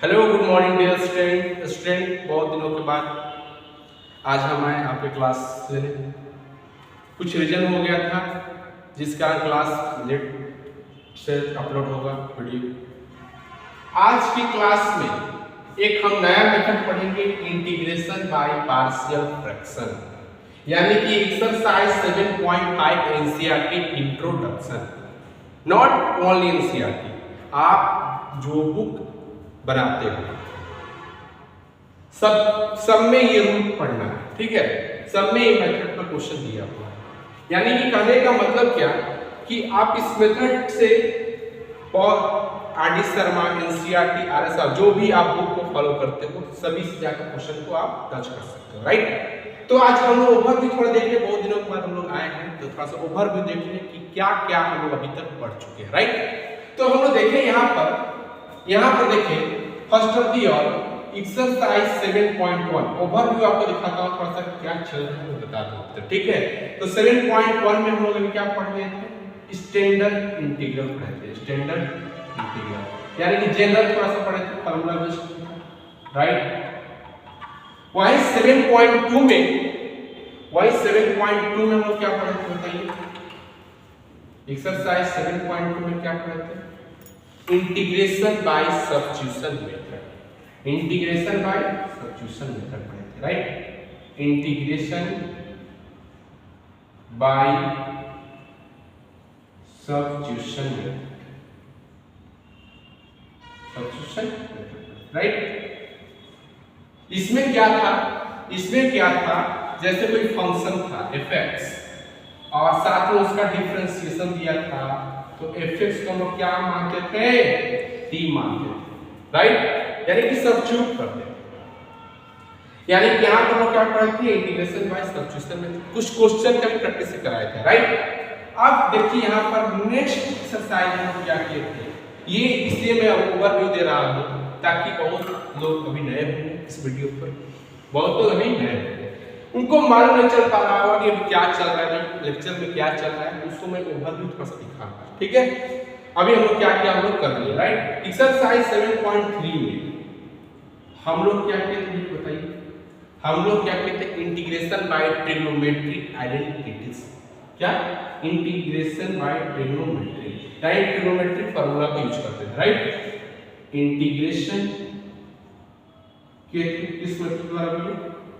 Hello good morning dear student बहुत दिनों के बाद आज हम आए आपके क्लास लेने। कुछ रीजन हो गया था जिस कारण क्लास लेट से अपलोड होगा वीडियो। आज की क्लास में एक हम नया मेथड पढ़ेंगे, इंटीग्रेशन बाय पार्शियल फ्रैक्शन, यानी कि exercise 7.5 NCERT introduction. Not only NCERT, आप जो बुक बनाते हो सब में ये रूल पढ़ना है, ठीक है। सब में ये मेथड का क्वेश्चन दिया हुआ है, यानी कि कहने का मतलब क्या कि आप इस मेथड से R D Sharma, NCERT, RSR जो भी आप बुक को फॉलो करते हो सभी से जाकर क्वेश्चन को आप टच कर सकते हो, राइट। तो आज हम लोग ओवरव्यू थोड़ा देख ले, बहुत दिनों के बाद हम लोग आए हैं तो थोड़ा सा ओवरव्यू देख ले कि क्या क्या हम लोग अभी तक पढ़ चुके हैं, राइट। तो हम लोग देखें यहाँ पर देखें फर्स्ट ऑफ दी और एक्सरसाइज 7.1 ओवरव्यू आपको दिखाता हूं थोड़ा सा क्या चल रहा है बता दो, ठीक है। तो 7.1 में हम लोग क्या पढ़ रहे थे, स्टैंडर्ड इंटीग्रल पढ़े थे, स्टैंडर्ड इंटीग्रल यानी कि जनरल थोड़ा सा पढ़े थे, फार्मूला बेस्ड, राइट। वहीं 7.2 में हम लोग क्या पढ़े थे बताइए, एक्सरसाइज 7.2 में क्या पढ़े थे, integration by substitution method, integration by substitution method पढ़े थे, right. Integration by substitution method, right. इसमें क्या था, जैसे कोई फंक्शन था fx और साथ में उसका डिफरेंशिएशन दिया था, तो fx को हम लोग क्या मानते थे, t मानते थे, राइट। यानी कि सब्स्टिट्यूट करते थे, यानी कि यहां पर हम लोग क्या पढ़े थे, इंटीग्रेशन बाय सब्स्टिट्यूशन में कुछ क्वेश्चन का भी प्रैक्टिस कराए थे, राइट। अब देखिए यहां पर नेक्स्ट एक्सरसाइज में हम क्या किए थे, ये इसलिए मैं ओवरव्यू दे रहा हूं ताकि बहुत लोग अभी नए होंगे इस वीडियो पर, बहुत लोग अभी नए होंगे, उनको मालूम नहीं चल पा रहा होगा कि क्या चल रहा है, लेक्चर में क्या चल रहा है, उसको मैं ओवरव्यू थोड़ा सा दिखाऊंगा, ठीक है। अभी हम लोग क्या हम लोग कर लिए, राइट। एक्सरसाइज 7.3 में हम लोग क्या किए थे बताइए, हम लोग क्या किए थे, इंटीग्रेशन बाय ट्रिग्नोमेट्रिक आइडेंटिटीज, क्या इंटीग्रेशन बाय ट्रिग्नोमेट्री यानी ट्रिग्नोमेट्रिक फार्मूला का यूज करते हैं, राइट। इंटीग्रेशन के किस मेथड द्वारा बोले,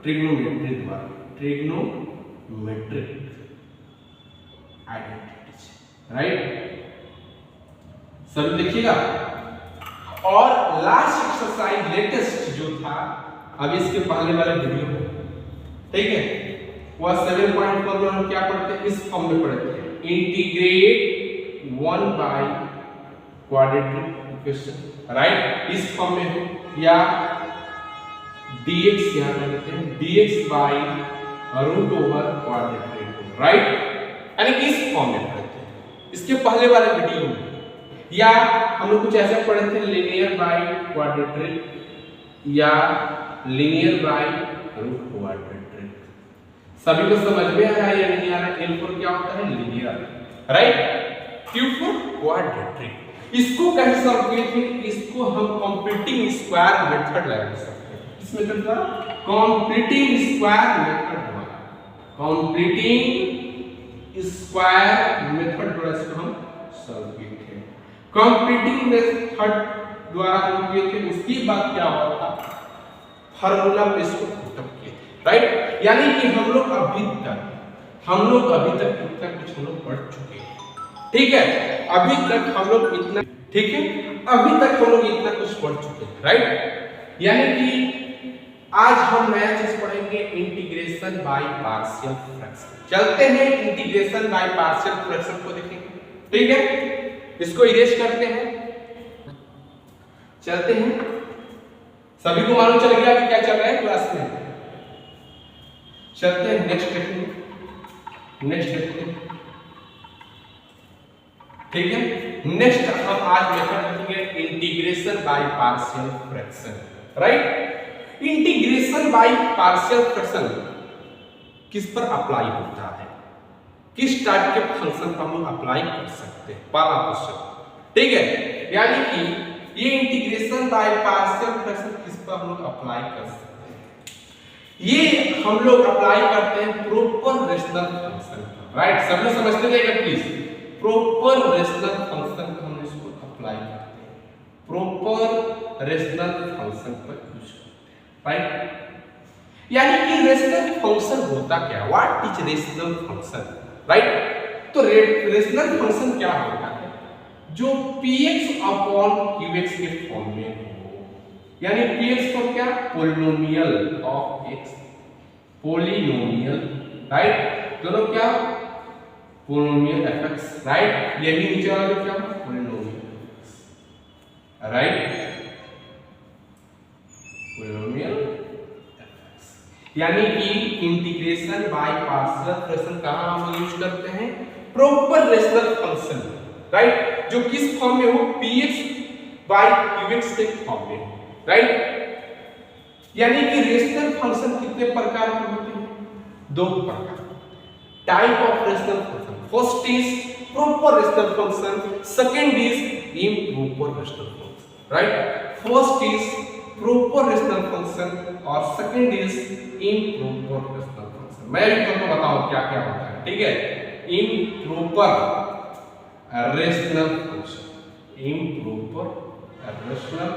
ट्रिग्नोमेट्री द्वारा, ट्रिग्नोमेट्रिक आइडेंटिटीज, राइट। सब देखिएगा। और लास्ट एक्सरसाइज लेटेस्ट जो था अभी इसके पहले वाले वीडियो में, ठीक है, वह 7.4 में हम क्या पढ़ते हैं, इस फॉर्म में पढ़ते हैं, integrate 1 by quadratic equation, right. इस फॉर्म में हो या dx यहां पे लेते हैं, dx by root over quadratic, right. यानी कि इस फॉर्म में पढ़ते हैं, इसके पहले वाले वीडियो में, या हम लोग कुछ ऐसे पढ़े थे, लीनियर बाय क्वाड्रेटिक या लीनियर बाय रूट क्वाड्रेटिक। सभी को समझ में आ रहा है या नहीं आ रहा है, L4 क्या होता है, लीनियर, राइट। Q4 quadratic. इसको कैसे सॉल्व किए थे, इसको हम कंप्लीटिंग स्क्वायर मेथड लगा सकते हैं, इस मेथड का कंप्लीटिंग स्क्वायर मेथड द्वारा, कंप्लीटिंग स्क्वायर मेथड द्वारा इसको हम सॉल्व किए थे। कंप्लीटिंग मेथड द्वारा हम किए थे, उसके बाद क्या हुआ था, फार्मूला पे इसको पुट अप किए, राइट। यानी कि हम लोग अभी तक इतना कुछ हम लोग पढ़ चुके हैं, ठीक है। अभी तक हम लोग इतना, ठीक है, अभी तक हम लोग इतना कुछ पढ़ चुके हैं, राइट। यानी कि आज हम नया चीज पढ़ेंगे, इंटीग्रेशन बाय पार्शियल फ्रैक्शन। चलते हैं इंटीग्रेशन बाय पार्शियल फ्रैक्शन को देखेंगे, ठीक है। इसको इरेज करते हैं, चलते हैं। सभी को मालूम चल गया कि क्या चल रहा है क्लास में, चलते हैं नेक्स्ट देखते हैं, ठीक है। नेक्स्ट हम आज मेथड देखेंगे integration by partial fraction, right. Integration by partial fraction किस पर अप्लाई होता है, किस टाइप के फंक्शन पर हम अप्लाई कर सकते हैं, पहला क्वेश्चन, ठीक है। यानी कि ये इंटीग्रेशन बाय पार्शियल फ्रैक्शन किस पर हम लोग अप्लाई कर सकते हैं? ये हम लोग अप्लाई करते हैं प्रॉपर रेशनल फंक्शन पर, राइट? सब लोग समझते जाएगा प्लीज। प्रॉपर रेशनल फंक्शन पर हम इसको अप्लाई करते हैं, प्रॉपर रेशनल फंक्शन पर यूज करते हैं, राइट? यानी कि रेशनल फंक्शन होता क्या, what is rational function, right? तो रेशनल फंक्शन क्या होता है? जो px अपॉन qx के फॉर्म में हो, यानी px को क्या, polynomial of x, polynomial, right? दोनों क्या, पोलिनोमियल fx, राइट? ये भी नीचे वाला क्या, polynomial fx, right? Polynomial fx, यानी कि इंटीग्रेशन बाय पार्शियल फ्रैक्शन कहां हम यूज करते हैं? Proper rational function, right? जो किस फॉर्म में हो, px बाय qx के फॉर्म में, राइट? यानी कि रेशनल फंक्शन कितने प्रकार के होते हैं? दो प्रकार, type of rational function. First is proper rational function, second is improper rational function, right? First is proper rational function और second is improper rational function. मैं भी तुमको बताऊं क्या क्या होता है, ठीक है? Improper rational function, improper rational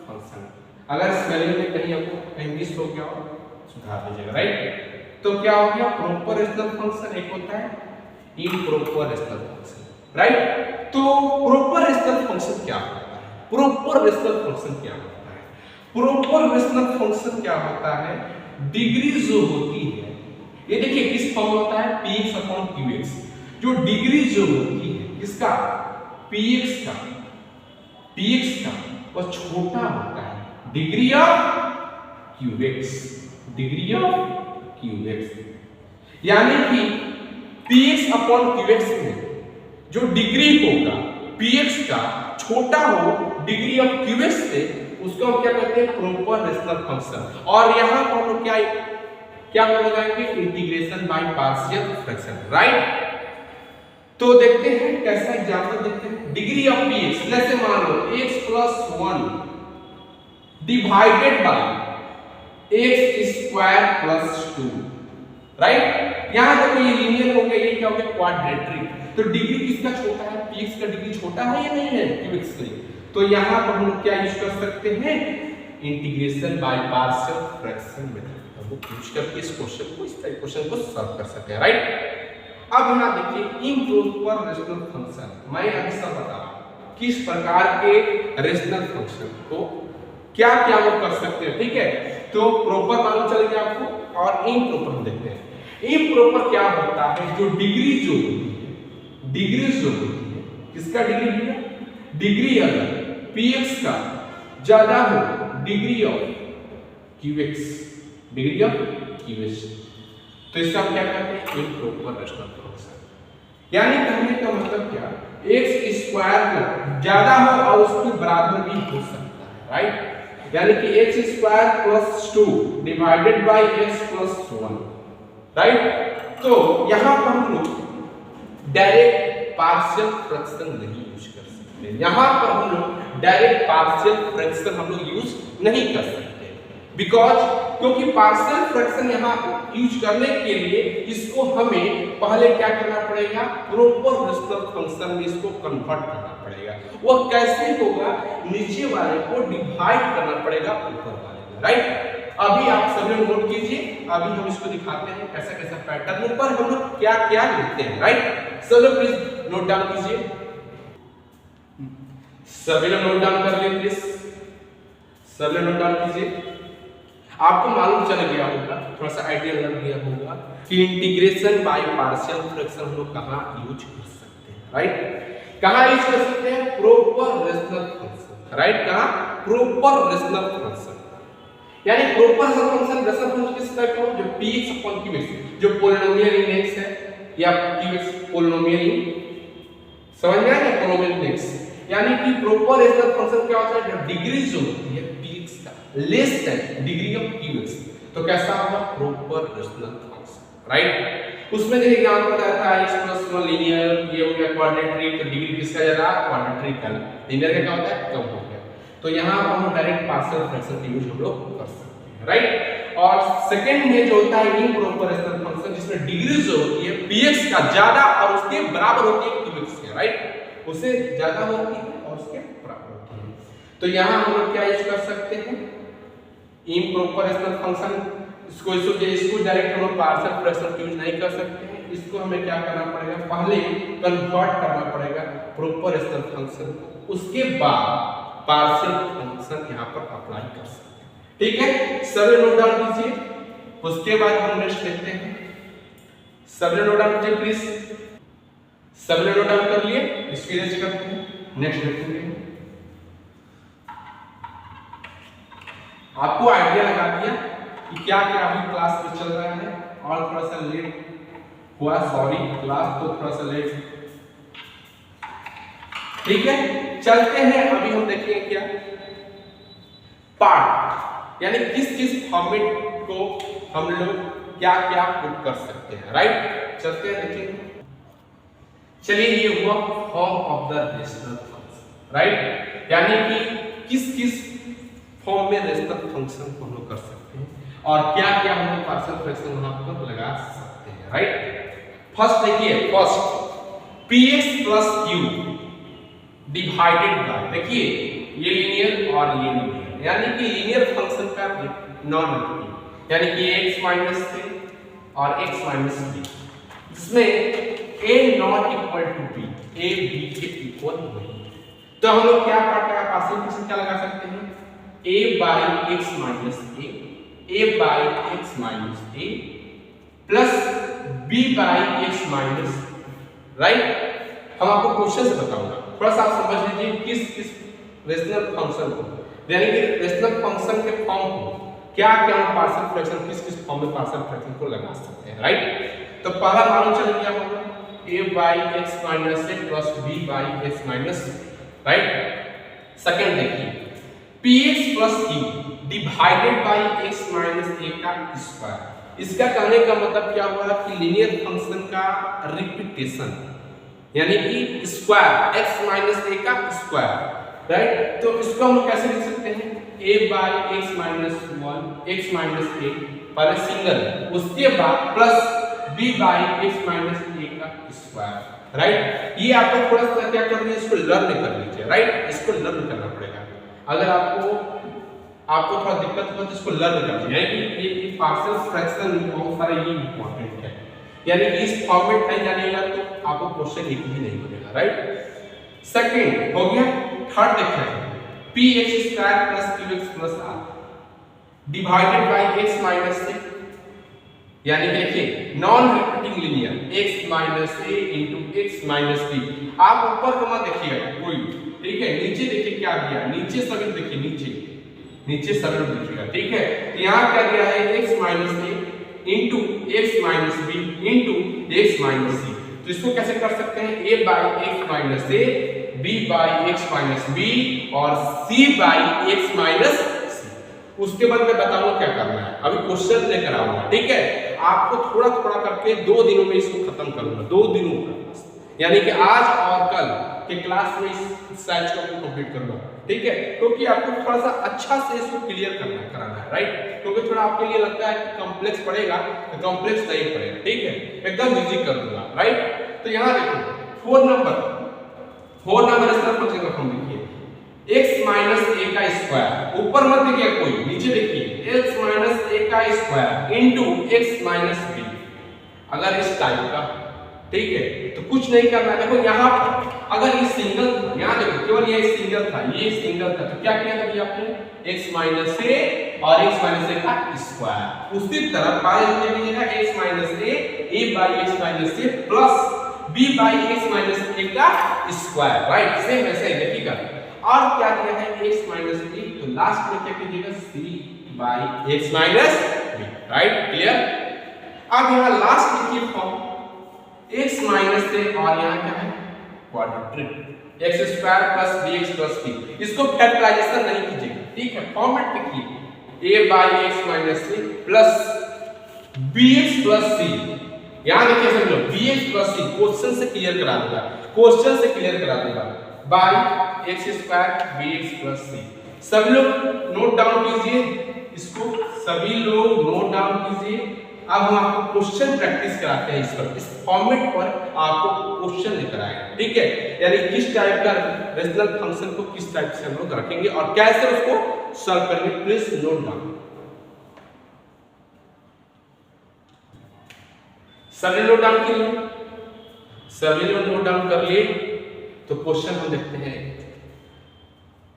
function. अगर स्पेलिंग में कहीं आपको इंग्लिश हो गया हो सुधार दीजिएगा, राइट? तो क्या हो गया, प्रॉपर रेशनल फंक्शन एक होता है, इम्प्रॉपर रेशनल फंक्शन, राइट? तो प्रॉपर रेशनल फंक्शन क्या होता है? प्रॉपर रेशनल फंक्शन क्या होता है? प्रॉपर रेशनल फंक्शन क्या होता है? डिग्री जो होती है, ये देखिए किस फॉर्म होता है, px अपॉन qx। जो डिग्री जो होती है किसका, px का, वह छोटा होता है degree of qx, degree of qx। यानी कि px अपॉन qx में जो डिग्री होगा px का छोटा हो डिग्री ऑफ qx से, उसको हम क्या कहते हैं, प्रॉपर रेशनल फंक्शन। और यहां पर हम लोग क्या लगाएंगे, integration by partial fraction, right? तो देखते हैं कैसा एग्जांपल देखते हैं। डिग्री ऑफ px, जैसे मान लो x plus 1 divided by x square plus 2, right? यहां देखो ये लीनियर हो गया, ये क्या हो गया, क्वाड्रेटिक। तो डिग्री किसका छोटा है, px का डिग्री छोटा है या नहीं है qx से? तो यहां पर हम लोग क्या यूज कर सकते हैं, integration by partial fraction method हम लोग यूज करके इस क्वेश्चन को सॉल्व कर सकते हैं, राइट? अब यहां देखिए इम्प्रॉपर रेशनल फंक्शन, मैं अभी सब बता किस प्रकार के रेशनल फंक्शन को क्या क्या लोग कर सकते हैं, ठीक है? तो प्रॉपर मालूम चल गया आपको, और इम्प्रॉपर हम देखते हैं। इम्प्रॉपर क्या होता है, जो डिग्री जो होती है, डिग्री जो होती है, किसका डिग्री है, डिग्री अगर px का ज्यादा हो degree of qx, degree of qx, तो इसका क्या कहते हैं, इम्प्रॉपर रेशनल फंक्शन। यानी कहने का मतलब क्या, x स्क्वायर को ज्यादा हो और उसके बराबर भी हो सकता है, राइट? यानी कि x square plus 2 divided by x plus 1, right? तो यहां पर हम लोग डायरेक्ट पार्शियल फ्रैक्शन नहीं यूज कर सकते, यहां पर हम लोग डायरेक्ट पार्शियल फ्रैक्शन हम लोग यूज नहीं कर सकते, बिकॉज क्योंकि पार्शियल फ्रैक्शन यहाँ यूज करने के लिए इसको हमें पहले क्या करना पड़ेगा, प्रॉपर रेशनल फंक्शन में इसको कन्वर्ट करना पड़ेगा। वो कैसे होगा, नीचे वाले को डिवाइड करना पड़ेगा ऊपर वाले में, राइट? अभी आप सभी लोग नोट कीजिए, अभी हम इसको दिखाते हैं कैसा कैसा पैटर्न ऊपर हम लोग क्या क्या लिखते हैं, राइट? सब लोग प्लीज नोट डाउन कीजिए, सभी लोग नोट डाउन कर लीजिए प्लीज, सभी लोग नोट डाउन कीजिए। आपको मालूम चल गया होगा, थोड़ा सा आइडिया लग गया होगा कि इंटीग्रेशन बाय पार्शियल फ्रैक्शन हम लोग कहां यूज कर सकते हैं, राइट? कहां यूज कर सकते हैं, प्रॉपर रेशनल फंक्शन, राइट? कहां, प्रॉपर रेशनल फंक्शन। यानी प्रॉपर रेशनल फंक्शन किस टाइप का, जो px अपॉन qx, जो पोलिनोमियल इन x है, या qx पोलिनोमियल इन, समझ में आया, पोलिनोमियल इन x। यानी कि प्रॉपर रेशनल फंक्शन क्या होता है, जो डिग्री जो होती है px का less than degree of qx, तो कैसा होगा, प्रॉपर रेशनल फंक्शन, राइट? उसमें जो एग्जांपल बताया था x + 1 लीनियर, ये हो गया क्वाड्रेटिक, तो डिग्री किसका ज्यादा, क्वाड्रेटिक का, लीनियर का क्या होता है, कम हो गया। तो यहाँ हम डायरेक्ट पार्शियल फ्रैक्शन का यूज हम लोग कर सकते हैं, राइट। और सेकंड में जो होता है इम्प्रॉपर रेशनल फंक्शन, जिसमें डिग्री जो होती है px का ज्यादा और उसके बराबर होती है qx के, राइट, उससे ज्यादा होती है और उसके बराबर होती है। तो यहाँ हम लोग क्या यूज कर सकते हैं, इम्प्रॉपर रेशनल फंक्शन। इसको डायरेक्ट हम लोग पार्शियल फ्रैक्शन यूज नहीं कर सकते हैं, इसको हमें क्या करना पड़ेगा, पहले कन्वर्ट करना पड़ेगा प्रॉपर रेशनल फंक्शन को, उसके बाद पार्शियल फंक्शन यहाँ पर अप्लाई कर सकते हैं, ठीक है। सभी नोट डाउन कीजिए, उसके बाद हम नेक्स्ट देखते हैं। सभी नोट डाउन कीजिए प्लीज, सभी नोट डाउन कर लिए, इसकी रेंज करते हैं, नेक्स्ट देखेंगे। आपको आइडिया लगा दिया कि क्या क्या अभी क्लास में चल रहा है, और थोड़ा सा लेट हुआ, सॉरी, क्लास तो थोड़ा सा लेट, ठीक है। चलते हैं, अभी हम देखेंगे क्या पार्ट, यानी किस किस फॉर्मेट को हम लोग क्या क्या पुट कर सकते हैं, राइट। चलते हैं देखेंगे। चलिए, ये हुआ form of the rational function, right, यानी कि किस किस फॉर्म में रेशनल फंक्शन को हम लोग कर सकते हैं और क्या क्या हम लोग पार्शियल फ्रैक्शन वहां पर लगा सकते हैं, राइट। फर्स्ट देखिए, first px plus q divided by, देखिए ये लीनियर और ये लीनियर, यानी कि लीनियर फंक्शन का नॉन नेगेटिव, यानी कि x माइनस a और x माइनस b, जिसमें a not equal to b, a b के इक्वल नहीं है। तो हम लोग क्या पार्शियल फ्रैक्शन क्या लगा सकते हैं, a by x minus a by x minus a plus b by x minus, right. हम आपको क्वेश्चन से बताऊंगा, थोड़ा सा आप समझ लीजिए किस किस रेशनल फंक्शन को, यानी कि रेशनल फंक्शन के फॉर्म को क्या क्या हम पार्शियल फ्रैक्शन किस किस फॉर्म में पार्शियल फ्रैक्शन को लगा सकते हैं, राइट। तो पहला मालूम चल गया होगा a by x minus a plus b by x minus, right. Second देखिए px plus q divided by x minus a का स्क्वायर, इसका कहने का मतलब क्या हुआ कि लीनियर फंक्शन का रिपीटेशन, यानी कि स्क्वायर x माइनस a का स्क्वायर, राइट। तो इसको हम लोग कैसे लिख सकते हैं, a by x minus 1 x minus a, पहले सिंगल, उसके बाद plus b by x minus a का स्क्वायर, राइट। ये आपको थोड़ा सा क्या करना है, इसको लर्न कर लीजिए, राइट, इसको लर्न करना पड़ेगा। अगर आपको थोड़ा दिक्कत हो तो इसको लर्न कर लीजिए, यानी कि ये पार्शियल फ्रैक्शन में बहुत सारा ये इंपॉर्टेंट है, यानी कि इस फॉर्मेट में जानिएगा तो आपको क्वेश्चन एक भी नहीं बनेगा, राइट। सेकंड हो गया। थर्ड देखिए px square plus qx plus r divided by x minus a, यानी कि देखिए non repeating linear x minus a into x minus b। आप ऊपर को मत देखिएगा कोई, ठीक है, नीचे देखिए क्या दिया, नीचे सभी देखिए, नीचे सभी देखिएगा, ठीक है। यहाँ क्या दिया है, x minus a into x minus b into x minus c। तो इसको कैसे कर सकते हैं, a by x minus a, b by x minus b और c by x minus c। उसके बाद मैं बताऊंगा क्या करना है, अभी क्वेश्चन लेकर आऊंगा, ठीक है। आपको थोड़ा थोड़ा करके 2 दिनों में इसको खत्म करूंगा, 2 दिनों का, यानी कि आज और कल के क्लास में इस साइज को कंप्लीट करूंगा, ठीक है। क्योंकि आपको थोड़ा सा अच्छा से इसको क्लियर कराना है, राइट। क्योंकि थोड़ा आपके लिए लगता है कि कॉम्प्लेक्स पड़ेगा, तो कॉम्प्लेक्स नहीं पड़ेगा, ठीक है, एकदम इजी कर दूंगा, राइट। तो यहाँ देखो 4 नंबर रेशनल फंक्शन का फॉर्म देखिए, x माइनस a का स्क्वायर, ऊपर मत देखिए कोई, नीचे देखिए x माइनस a का square into x minus b। अगर इस टाइप का, ठीक है, तो कुछ नहीं करना है। देखो यहाँ पर अगर ये सिंगल था, यहाँ देखो केवल ये सिंगल था, ये सिंगल था, तो क्या किया था भैया आपने, x माइनस a और x माइनस a का स्क्वायर। उसी तरह पाए लीजिएगा x minus a by x minus a plus b by x minus a का स्क्वायर, राइट। सेम ऐसे ही देखिएगा। और क्या दिया है, x माइनस b, तो लास्ट में क्या कीजिएगा, c by x minus b, right, clear. अब यहाँ लास्ट देखिए फॉर्म x माइनस a और यहाँ क्या है, quadratic x square plus bx plus c। इसको फैक्टराइजेशन नहीं कीजिएगा, ठीक है, फॉर्मेट देखिए a by x minus a plus bx plus c। यहाँ देखिए सब लोग bx प्लस c क्वेश्चन से क्लियर करा दूंगा, by x square bx plus c। सभी लोग नोट डाउन कीजिए इसको, सभी लोग नोट डाउन कीजिए। अब हम आपको क्वेश्चन प्रैक्टिस कराते हैं, इस पर इस फॉर्मेट पर आपको क्वेश्चन लेकर आएंगे, ठीक है। यानी किस टाइप का रेशनल फंक्शन को किस टाइप से हम लोग रखेंगे और कैसे उसको सॉल्व करेंगे, प्लीज नोट डाउन। सभी नोट डाउन कर लिए, सभी लोग नोट डाउन कर लिए तो क्वेश्चन हम देखते हैं।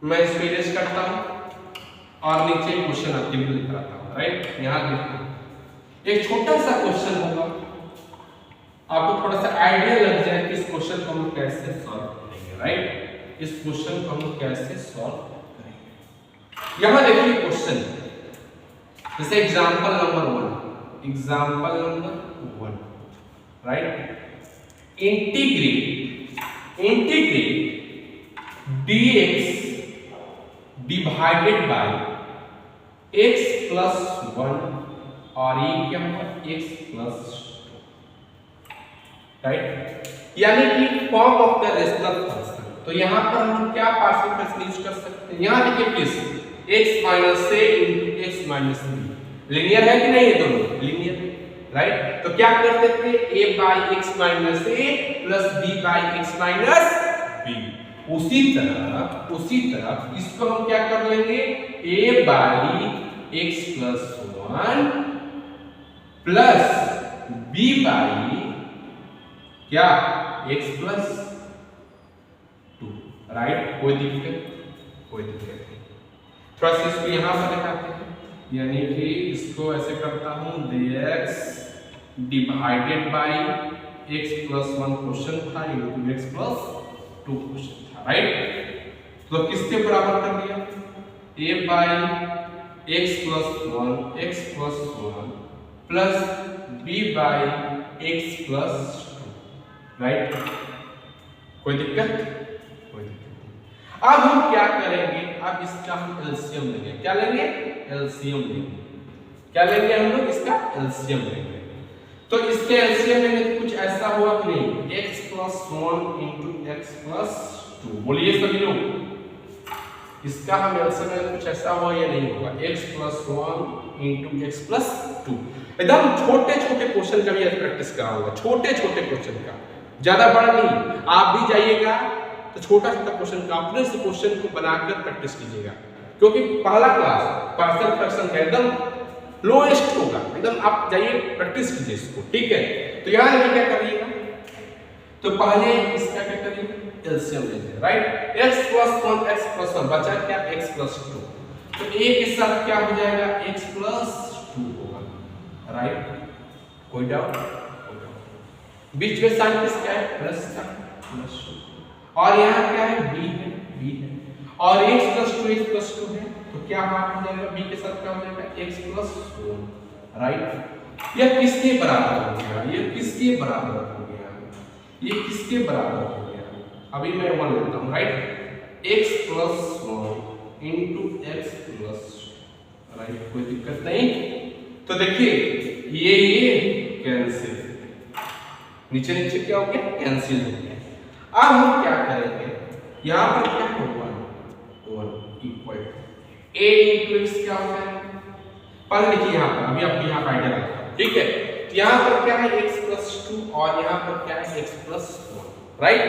मैं इसको इरेज करता हूं और नीचे क्वेश्चन आपके लिए लिख रहा हूं, राइट। यहां देखो एक छोटा सा क्वेश्चन होगा, आपको थोड़ा सा आइडिया लग जाए कि इस क्वेश्चन को हम कैसे सॉल्व करेंगे, राइट। इस क्वेश्चन को हम कैसे सॉल्व करेंगे। यहां देखिए क्वेश्चन, जैसे example number 1, example number 1, right. Integrate dx divided by x plus 1 और ये क्या होगा x प्लस 2, राइट। यानी कि form of the rational function. तो यहां पर हम क्या पार्शियल फ्रैक्शन यूज कर सकते हैं, यहां देखिए please x minus a into x minus b linear है कि नहीं, ये दोनों लीनियर है, राइट। तो क्या कर सकते हैं a by x minus a plus b by x minus b। उसी तरह इसको हम क्या कर लेंगे, a by x plus 1 plus b by क्या x प्लस 2, राइट। कोई दिक्कत नहीं। थोड़ा सा इसको यहां पर दिखाते हैं, यानी कि इसको ऐसे करता हूं dx divided by x plus 1 question था इंटू x प्लस 2 क्वेश्चन था, राइट। तो किसके बराबर कर दिया, a by x plus 1 plus b by x plus 2, right. कोई दिक्कत नहीं। अब हम क्या करेंगे, अब इसका हम एलसीएम लेंगे। क्या लेंगे, एलसीएम लेंगे। क्या लेंगे हम लोग, इसका एलसीएम लेंगे। तो इसके एलसीएम लेंगे तो कुछ ऐसा हुआ कि नहीं, x plus 1 into x plus 2, बोलिए सभी लोग। इसका हम एलसीएम लेंगे कुछ ऐसा हुआ या नहीं होगा, x plus 1 into x plus 2। एकदम छोटे छोटे क्वेश्चन का भी आज प्रैक्टिस कराऊंगा, छोटे छोटे क्वेश्चन का, ज्यादा बड़ा नहीं। आप भी जाइएगा तो छोटा छोटा क्वेश्चन का अपने से क्वेश्चन को बनाकर प्रैक्टिस कीजिएगा, क्योंकि पहला क्लास पार्शियल फ्रैक्शन है, एकदम लोएस्ट होगा, एकदम आप जाइए प्रैक्टिस कीजिए इसको, ठीक है। तो यहां देखिए क्या करिएगा, तो पहले इसका क्या करिए, एलसीएम लीजिए, right. x plus 1 x plus 1 बचा क्या, x प्लस 2। तो a के साथ क्या हो जाएगा, x प्लस 2 होगा, राइट। कोई डाउट, बीच में साइन किसका है, प्लस का, प्लस 2। और यहाँ क्या है, b है और x प्लस 2 है, तो क्या मान हो जाएगा, b के साथ क्या हो जाएगा, x प्लस 1, राइट। यह किसके बराबर हो गया, ये किसके बराबर हो गया, ये किसके बराबर हो गया, अभी मैं 1 लेता हूँ, right. x plus 1 into x plus, right. कोई दिक्कत नहीं। तो देखिए ये कैंसिल, नीचे नीचे क्या हो गया, कैंसिल हो गया। अब हम क्या करेंगे, यहां पर क्या होगा, 1 इक्वल a इंटू x क्या हो जाएगा, पहले देखिए यहां पर, अभी आप यहां पर आइडिया रखो, ठीक है। तो यहां पर क्या है, x प्लस 2 और यहां पर क्या है, x प्लस 1, राइट।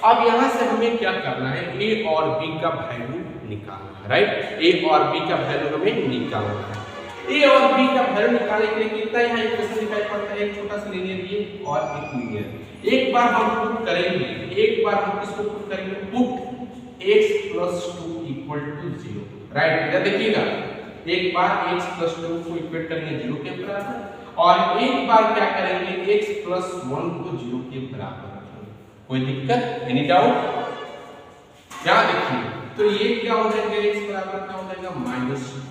अब यहां से हमें क्या करना है, a और b का वैल्यू निकालना है, राइट। a और b का वैल्यू हमें निकालना है। a और b का वैल्यू निकालने के लिए कितना यहाँ इक्वेशन दिखाई पड़ता है, एक छोटा सा लीनियर ये और एक लीनियर। एक बार हम पुट करेंगे, एक बार हम इसको पुट करेंगे, put x plus 2 equal to 0, right. इधर देखिएगा, एक बार x प्लस 2 को इक्वेट करेंगे 0 के बराबर और एक बार क्या करेंगे, x प्लस 1 को 0 के बराबर रखेंगे। कोई दिक्कत, एनी डाउट, क्या देखिए। तो ये क्या हो जाएगा, x बराबर क्या हो जाएगा, -2।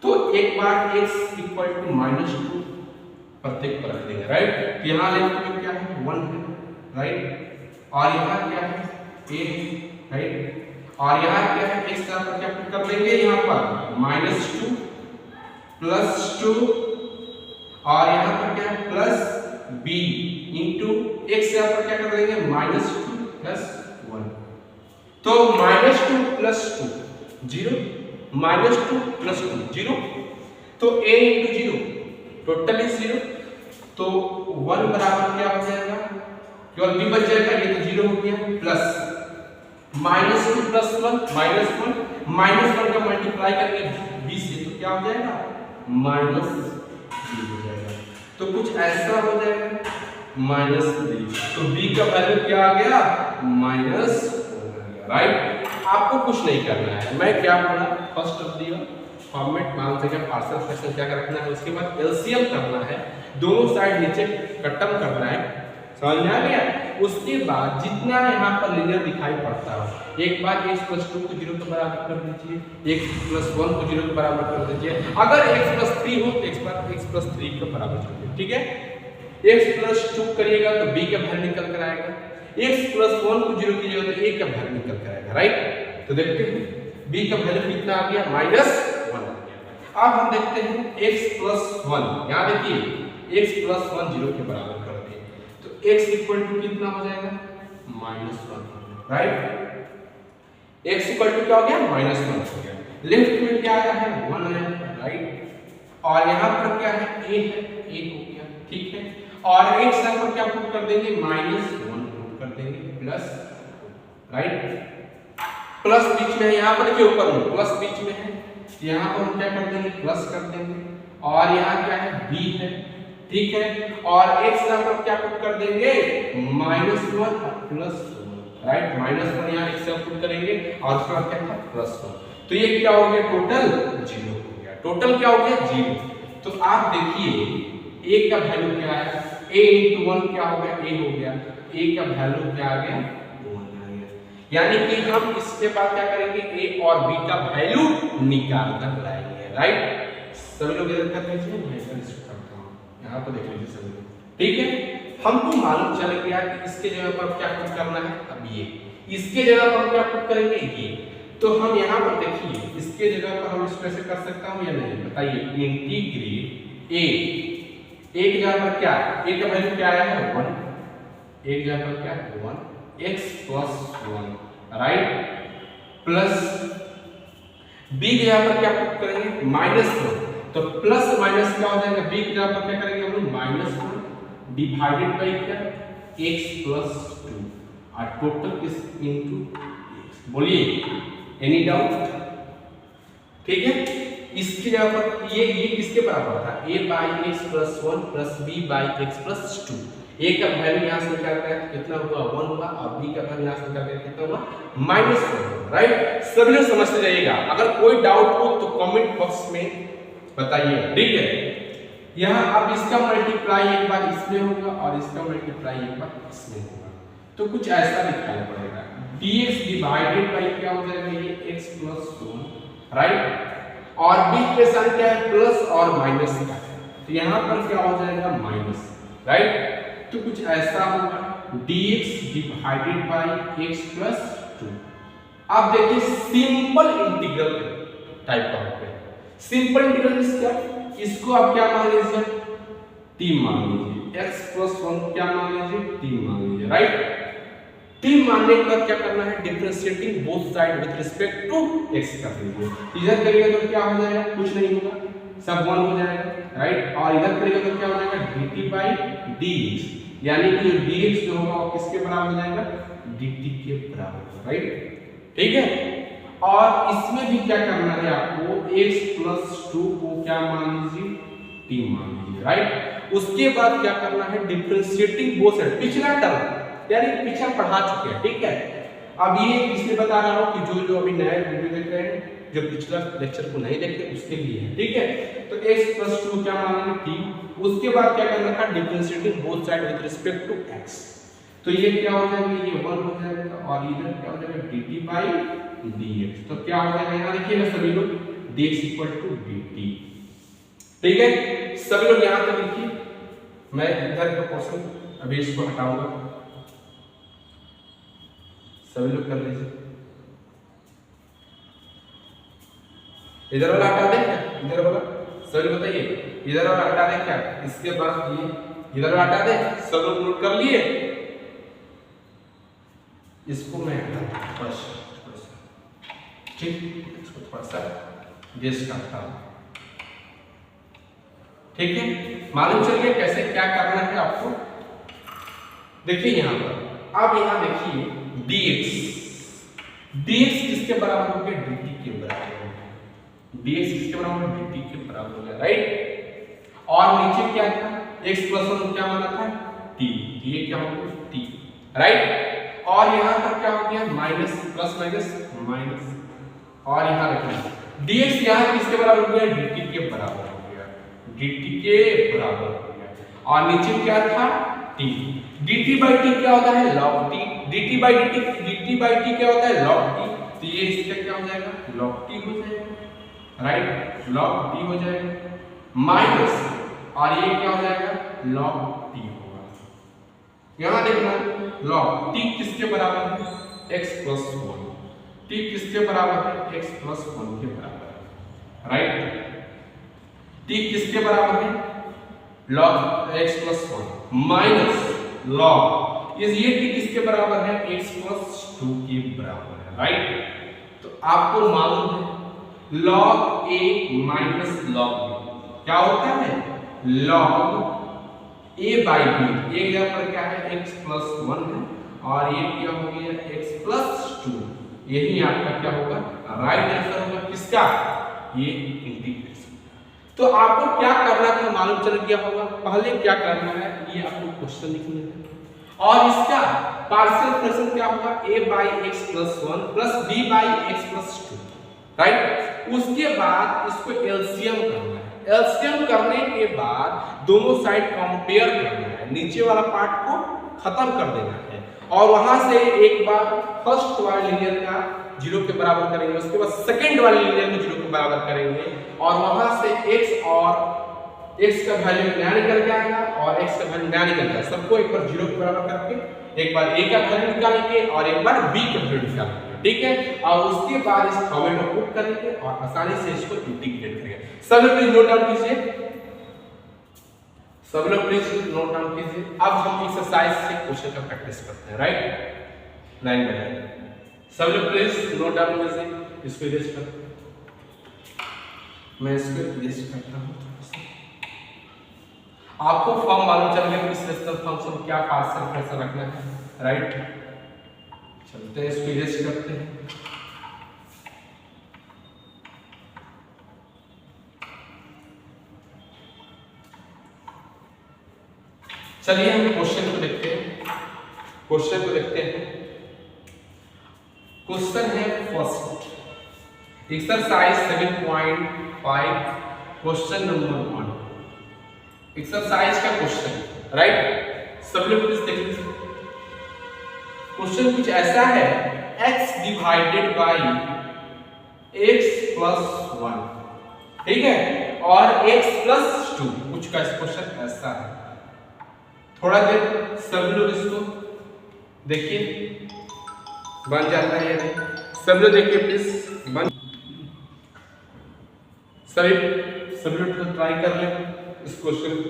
तो एक बार x इक्वल टू -2 प्रत्येक पर रख देंगे, राइट। तो यहाँ लेने में क्या है, 1 है, राइट। और यहाँ क्या है, a है, राइट। और यहाँ क्या है, x पर क्या पुट कर देंगे, यहाँ पर -2 प्लस 2 और यहाँ पर क्या है, प्लस b इंटू x यहाँ पर क्या कर देंगे, -2 प्लस 1। तो -2 प्लस 2 0, -2 + 2 0, तो a × 0 टोटल इज 0, तो 1 बराबर क्या हो जाएगा, केवल b बच जाएगा, ये तो 0 हो गया, प्लस -2 + 1 -1, -1 का मल्टीप्लाई करेंगे b से तो क्या हो जाएगा, -b हो जाएगा, तो कुछ ऐसा हो जाएगा -3, तो b का वैल्यू क्या आ गया, -1 आ गया, राइट। आपको कुछ नहीं करना है, मैं क्या बोला, फर्स्ट ऑफ द फॉर्मेट मान से पार्शियल फ्रैक्शन क्या रखना है, उसके बाद एलसीएम करना है, दोनों साइड नीचे खत्म करना है, समझ में आ गया। उसके बाद जितना यहाँ पर लीनियर दिखाई पड़ता है, एक बार x + 2 को 0 के बराबर कर दीजिए, x + 1 को 0 के बराबर कर दीजिए, अगर x + 3 हो तो x + 3 के बराबर कर दीजिए, ठीक है। x + 2 करिएगा तो b का वैल्यू निकल कर आएगा, x + 1 को 0 कीजिएगा तो a का वैल्यू निकल कर आएगा, राइट। तो देखते हैं b का वैल्यू कितना आ गया, -1 आ गया। अब हम देखते हैं x + 1, यहाँ देखिए x + 1 0 के बराबर कर दें तो x = कितना हो जाएगा, -1, राइट। x = क्या हो गया, -1 हो गया, लेफ्ट में क्या आया है, 1 आया है, राइट। और यहाँ पर क्या है, a है, a हो गया, ठीक है। और x पर क्या पुट कर देंगे, -1 पुट कर देंगे, प्लस, राइट, प्लस बीच में है, यहाँ पर के ऊपर में प्लस बीच में है, यहाँ पर हम क्या कर देंगे, प्लस कर देंगे, और यहाँ क्या है, b है, ठीक है। और x पर क्या पुट कर देंगे, -1 प्लस 1, राइट, -1 यहाँ x पर पुट करेंगे और उसके बाद क्या था, +1, तो ये क्या हो गया, टोटल 0 हो गया, टोटल क्या हो गया, 0। तो आप देखिए a का वैल्यू क्या है, a × 1 क्या हो गया, a हो गया, a का वैल्यू क्या आ गया, 1 आ गया, यानी कि हम इसके बाद क्या करेंगे, a और b का वैल्यू निकाल कर लाएंगे, राइट। सभी लोग इधर कर लीजिए, मैं इधर करता हूं, यहां पर देख लीजिए सभी लोग, ठीक है। हमको मालूम चल गया कि इसके जगह पर क्या पुट करना है, अब ये इसके जगह पर क्या पुट करेंगे, ये, तो हम यहाँ पर देखिए इसके जगह पर हम इसको ऐसे कर सकता हूँ या नहीं, बताइए, इंटीग्रेट a की जगह पर क्या, a का वैल्यू क्या आया है, 1, a की जगह पर क्या है, 1, x + 1, राइट, प्लस b की जगह पर क्या पुट करेंगे, -1, तो प्लस माइनस क्या हो जाएगा, b की जगह पर क्या करेंगे हम लोग, -1 डिवाइडेड बाय क्या, x + 2, और टोटल इज इनटू x, बोलिए एनी डाउट, ठीक है। इसकी जगह पर ये किसके बराबर था, a/x + 1 + b/x + 2, a का वैल्यू यहां से निकाल कर कितना हुआ, 1 हुआ, और b का वैल्यू यहां से निकाल कर कितना हुआ, -1, राइट। सभी लोग समझते जाइएगा, अगर कोई डाउट हो तो कमेंट बॉक्स में बताइए, ठीक है। यहाँ अब इसका मल्टीप्लाई एक बार इसमें होगा और इसका मल्टीप्लाई एक बार इसमें होगा, तो कुछ ऐसा दिखाई पड़ेगा, dx डिवाइडेड बाय क्या हो जाएगा, ये x + 1, राइट, और बीच में साइन क्या है, प्लस और माइनस का है, तो यहाँ पर क्या हो जाएगा, माइनस, राइट। तो कुछ ऐसा होगा, dx डिवाइडेड बाय x + 2। अब देखिए सिंपल इंटीग्रल टाइप का होता है, सिंपल इंटीग्रल क्या, इसको आप क्या मान लीजिए, t मान लीजिए, x + 1 क्या मान लीजिए, t मान लीजिए, राइट। t मानने के बाद क्या करना है, differentiating both side with respect to x कर दीजिए, इधर करिएगा तो क्या हो जाएगा, कुछ नहीं होगा, सब 1 हो जाएगा, राइट, और इधर करिएगा तो क्या हो जाएगा, dt/dx, यानी कि जो dx जो होगा वो किसके बराबर हो जाएगा, dt के बराबर, राइट, ठीक है। और इसमें भी क्या करना है आपको, x + 2 को क्या मान लीजिए, t मान लीजिए, राइट। उसके बाद क्या करना है, डिफरेंशिएटिंग बोथ साइड, पिछला टर्म यानी पीछे पढ़ा चुके हैं, ठीक है। अब ये इसलिए बता रहा हूं कि जो अभी नए वीडियो देख रहे हैं, जो पिछला लेक्चर को नहीं देखे उसके लिए है, ठीक है। तो x + 2 क्या मानेंगे, t, उसके बाद क्या करना था, differentiating both side with respect to x, तो ये क्या हो जाएगा, ये 1 हो जाएगा, और इधर क्या हो जाएगा, dt/dx, तो क्या हो जाएगा, यहाँ देखिएगा सभी लोग, dx = dt, ठीक है। सभी लोग यहाँ तक लिखिए, मैं इधर का पोर्शन अभी इसको हटाऊंगा, सभी लोग कर लीजिए, इधर वाला हटा दें क्या, इधर वाला सभी बताइए, इधर वाला हटा दें क्या, इसके बाद ये इधर वाला हटा दें, सब लोग नोट कर लिए, इसको मैं हटा दूं बस, ठीक। इसको थोड़ा सा गेस करता हूं। ठीक है, मालूम चलिए कैसे क्या करना है आपको। देखिए यहां पर, अब यहां देखिए dx किसके बराबर हो गया, dt के बराबर हो गया। dx किसके बराबर, dt के बराबर हो गया, राइट। और नीचे क्या था, x प्लस 1 क्या बना था, t, ये क्या हो गया t, राइट। और यहां पर क्या हो गया, माइनस प्लस माइनस माइनस, और यहां रखना dx यहां किसके बराबर हो गया, dt के बराबर हो गया, dt के बराबर हो गया। और नीचे क्या था, t, dt by t क्या होता है, log t, dt by t क्या होता है, log t, तो ये इसका क्या हो जाएगा, log t हो जाएगा, राइट, log t हो जाएगा, माइनस, और ये क्या हो जाएगा, log t होगा। यहां देखना log t किसके बराबर है, x प्लस 1, t किसके बराबर है, x प्लस 1 के बराबर है, राइट। t किसके बराबर है, log x plus 1 minus log ये t किसके बराबर है, x प्लस 2 के बराबर है, राइट। तो आपको मालूम है log a minus log b क्या होता है, log a by b, ये यहाँ पर क्या है, x प्लस 1 है, और ये क्या हो गया, x प्लस 2, यही आपका क्या होगा, राइट आंसर होगा किसका, ये इंटीग्रेशन। तो आपको क्या करना था मालूम चल गया होगा। पहले क्या करना है, ये आपको क्वेश्चन लिखना है, और इसका पार्शियल फ्रैक्शन क्या होगा, a by x plus 1 plus b by x plus 2, right. उसके बाद इसको एलसीएम करना है, एलसीएम करने के बाद दोनों साइड कंपेयर करना है, नीचे वाला पार्ट को खत्म कर देना है, और वहां से एक बार फर्स्ट वाले लीनियर का 0 के बराबर करेंगे, उसके बाद सेकंड वाले लीनियर को 0 के बराबर करेंगे, और वहां से x और x का वैल्यू नया निकल जाएगा और x का वैल्यू नया निकल जाएगा, सबको एक बार 0 के बराबर करके एक बार a का वैल्यू निकालेंगे और एक बार b का वैल्यू निकालेंगे, ठीक है। और उसके बाद इस फॉर्मेट में पुट करेंगे और आसानी से इसको इंटीग्रेट करेंगे। सब लोग प्लीज नोट डाउन कीजिए, सब लोग प्लीज नोट डाउन कीजिए। अब हम एक्सरसाइज से क्वेश्चन का प्रैक्टिस करते हैं, राइट, लाइन बाय लाइन। सब लोग प्लीज नोट डाउन कीजिए, इसको इरेज कर, मैं इसको इरेज करता हूं। आपको फॉर्म मालूम चल गया कि सिस्टम फंक्शन क्या पार्शियल फ्रैक्शन रखना है, राइट। चलते हैं, इसको इरेज करते हैं। चलिए हम क्वेश्चन को देखते हैं, क्वेश्चन को देखते हैं। क्वेश्चन है first exercise 7.5 question number 1, exercise का क्वेश्चन, राइट। सब लोग प्लीज देख लीजिए। क्वेश्चन कुछ ऐसा है, x divided by x plus 1, ठीक है, और x प्लस 2, कुछ का क्वेश्चन ऐसा है। थोड़ा देर सब लोग इसको देखिए बन जाता है या नहीं, सब लोग देखिए प्लीज, बन सब लोग ट्राई कर ले इस क्वेश्चन को।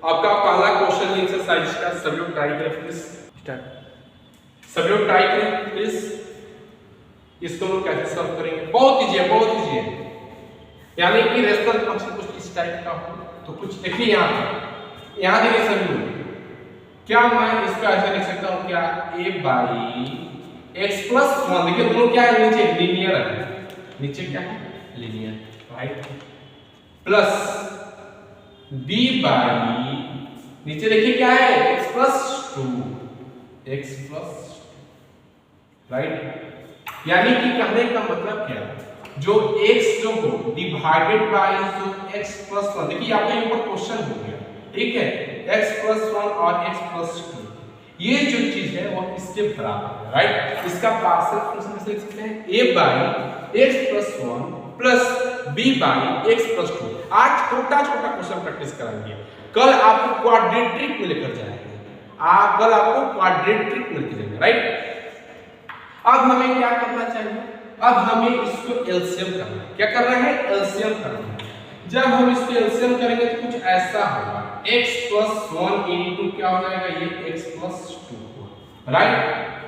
आपका पहला क्वेश्चन एक्सरसाइज का, सब लोग ट्राई करें प्लीज, स्टार्ट। सब लोग ट्राई करें प्लीज, इसको हम कैसे सॉल्व करेंगे, बहुत ईजी है, बहुत ईजी है। यानी कि रेशनल फंक्शन कुछ इस टाइप का हो तो कुछ देखिए यहाँ देखिए सब लोग, क्या मैं इसका ऐसा लिख सकता हूँ क्या, a बाई x प्लस 1, देखिए दोनों क्या है, नीचे लीनियर है, नीचे क्या है, linear, right, plus b by नीचे देखिए क्या है, x plus 2, x plus, right. यानी कि कहने का मतलब क्या है, जो x जो हो डिवाइडेड बाय जो x प्लस 1, देखिए आपका ऊपर क्वेश्चन हो गया, ठीक है, x प्लस 1 और x प्लस 2, ये जो चीज है वो इसके बराबर है, राइट। इसका पार्शियल फ्रैक्शन कैसे लिख सकते हैं, a by x plus 1 plus b by x plus 2। आज छोटा छोटा क्वेश्चन प्रैक्टिस कराएंगे, कल आपको क्वाड्रेटिक में लेकर जाएंगे, कल आपको क्वाड्रेटिक में लेकर जाएंगे, राइट। अब हमें क्या करना चाहिए, अब हमें इसको एलसीएम करना है। क्या करना है, एलसीएम करना है। जब हम इसको एलसीएम करेंगे तो कुछ ऐसा होगा, x प्लस 1 इंटू क्या हो जाएगा, ये x प्लस 2, राइट।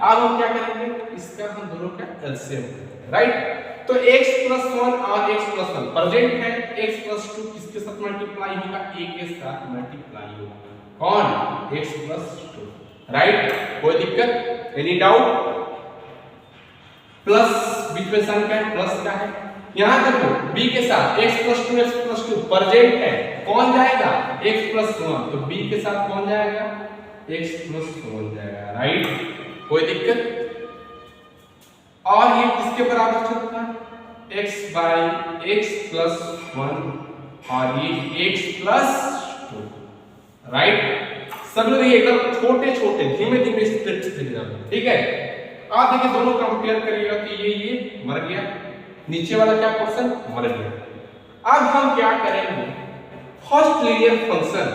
अब हम क्या करेंगे, इसका हम दोनों का एलसीएम करेंगे, राइट। तो x प्लस 1 और x प्लस 1 प्रेजेंट है, x प्लस 2 किसके साथ मल्टीप्लाई होगा, a के साथ मल्टीप्लाई होगा, कौन, x प्लस 2, राइट। कोई दिक्कत, एनी डाउट। प्लस बीच में साइन का है, प्लस का है, यहां देखो b के साथ x प्लस 2 प्रेजेंट है, कौन जाएगा, x प्लस 1, तो b के साथ कौन जाएगा, x प्लस 1 जाएगा, राइट। कोई दिक्कत। और ये किसके बराबर चलता है, x बाई x प्लस 1 और ये x प्लस 2, राइट। सब लोग ये एकदम छोटे छोटे धीमे धीमे स्टेप्स से जाते हैं, ठीक है। आप देखिए दोनों कंपेयर करिएगा कि ये मर गया, नीचे वाला क्या पोर्शन मर गया। अब हम क्या करेंगे, फर्स्ट लीनियर फंक्शन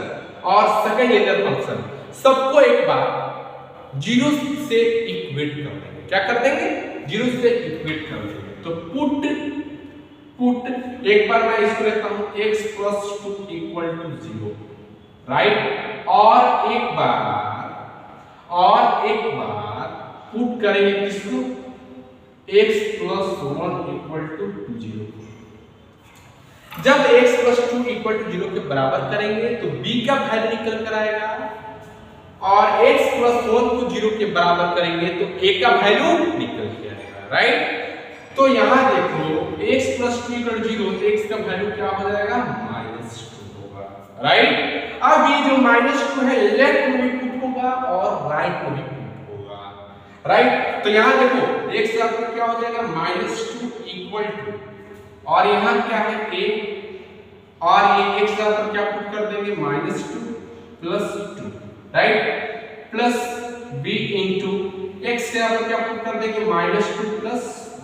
और सेकंड लीनियर फंक्शन सबको एक बार जीरो से इक्वेट कर देंगे। क्या कर देंगे, जीरो से इक्वेट कर देंगे। तो पुट एक बार मैं इसको लेता हूं x plus 2 equal to 0, right. और एक बार पुट करेंगे किसको, x प्लस 1 इक्वल टू 0। जब x प्लस 2 इक्वल टू 0 के बराबर करेंगे तो b का वैल्यू निकल कर आएगा, और x प्लस 1 को 0 के बराबर करेंगे तो a का वैल्यू निकल के आएगा, राइट। तो यहां देखो x प्लस 2 इक्वल टू 0, तो x का वैल्यू क्या हो जाएगा, -2 होगा, राइट। अब ये जो -2 है लेफ्ट में भी पुट होगा और राइट में भी पुट होगा, राइट। तो यहां देखो x का क्या हो जाएगा, -2 इक्वल टू, और यहां क्या है a, और ये x का क्या पुट कर देंगे, -2 plus 2, right, plus b into x से आप क्या पुट कर देंगे, -2 प्लस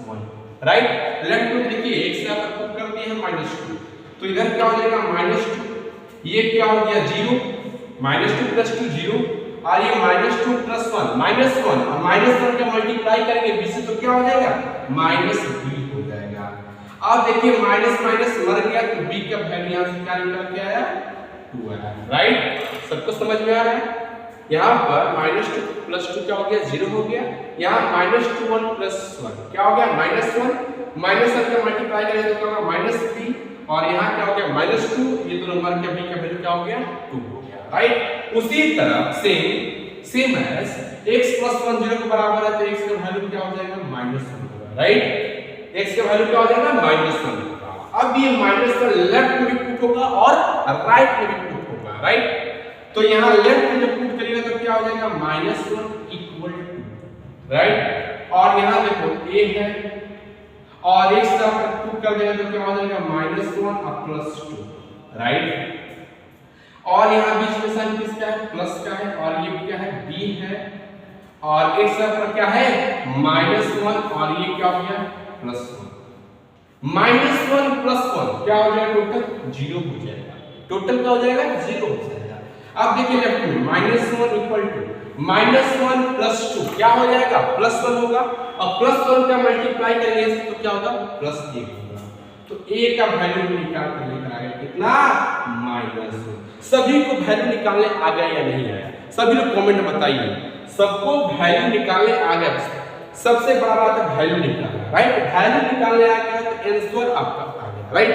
1, राइट। लेफ्ट में देखिए x से आप पुट कर दिए हैं -2, तो इधर क्या हो जाएगा, -2, ये क्या हो गया 0, -2 प्लस 2 0, और ये -2 प्लस 1 -1, और -1 का मल्टीप्लाई करेंगे b से तो क्या हो जाएगा, -b हो जाएगा। अब देखिए माइनस माइनस मर गया, तो b का वैल्यू यहां से क्या निकल के आया, 2 आया, राइट। सबको समझ में आ रहा है। यहाँ पर -2 प्लस 2 क्या हो गया, 0 हो गया। यहाँ -2 1 प्लस 1 क्या हो गया, -1, -1 का मल्टीप्लाई करें तो क्या होगा, -3, और यहाँ क्या हो गया, -2, ये दोनों मर के b का वैल्यू क्या हो गया, 2 हो गया, राइट। उसी तरह सेम एज x प्लस 1 0 के बराबर है, तो x का वैल्यू क्या हो जाएगा, -1 होगा, राइट। x का वैल्यू क्या हो जाएगा, -1 होगा। अब ये -1 लेफ्ट में भी पुट होगा और राइट में भी पुट होगा, राइट। तो यहाँ लेफ्ट में जब पुट करिएगा तो क्या हो जाएगा, -1 इक्वल टू, राइट। और यहाँ देखो a है और x का पुट कर देगा तो क्या हो जाएगा, -1 और प्लस 2, राइट। और यहाँ बीच में साइन किसका है, प्लस का है, और ये क्या है, b है, और x का क्या है, -1, और ये क्या हो गया, +1। -1 प्लस 1 क्या हो जाएगा, टोटल 0 हो जाएगा, टोटल क्या हो जाएगा, 0 हो जाएगा। अब देखिए लेफ्ट में -1 इक्वल टू -1 प्लस 2 क्या हो जाएगा, +1 होगा, और +1 का मल्टीप्लाई करेंगे तो क्या होगा, +1 होगा। तो a का वैल्यू निकाल कर लेकर आ गया कितना, -1। सभी को वैल्यू निकालने आ गया या नहीं आया, सभी लोग कमेंट में बताइए। सबको वैल्यू निकालने आ गया, सबसे बड़ा बात है वैल्यू निकालना, राइट। वैल्यू निकालने आ गया तो आंसर आपका आ गया, राइट।